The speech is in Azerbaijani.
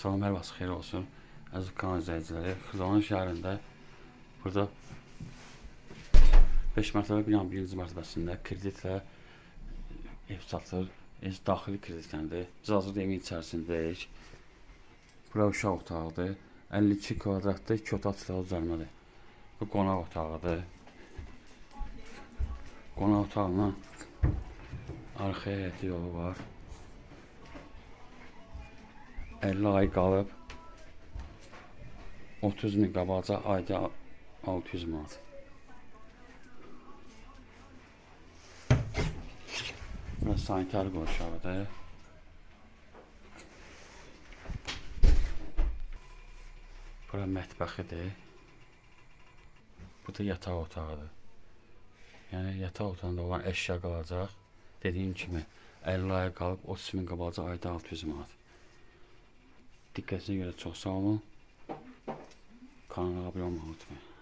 Salam, hər vaxt xeyir olsun. Əziz kanal izləyiciləri, Xızalın şəhərində burada 5 mərtəbə binanın birinci mərtəbəsində kreditlə ev satılır. Daxili kreditlərdir. Biz hazırda evin içərisindəyik. Bura uşaq otağıdır. 52 kvadratda 2 otaq silahlı düzəlmədir. Bu qonaq otağıdır. Qonaq otağından arxaya həyəti yolu var. 50 ay qalıb 30 min qabaca ayda 600 manat. Burası sanitar qonşağıdır. Bura mətbəxidir. Bu da yataq otağıdır. Yəni yataq otağında olan əşya qalacaq. Dediyim kimi 50 ay qalıb 30 min qabaca ayda 600 manat. Diqqətinizə görə çox sağ olun. Kanala abunə olmayı unutmayın.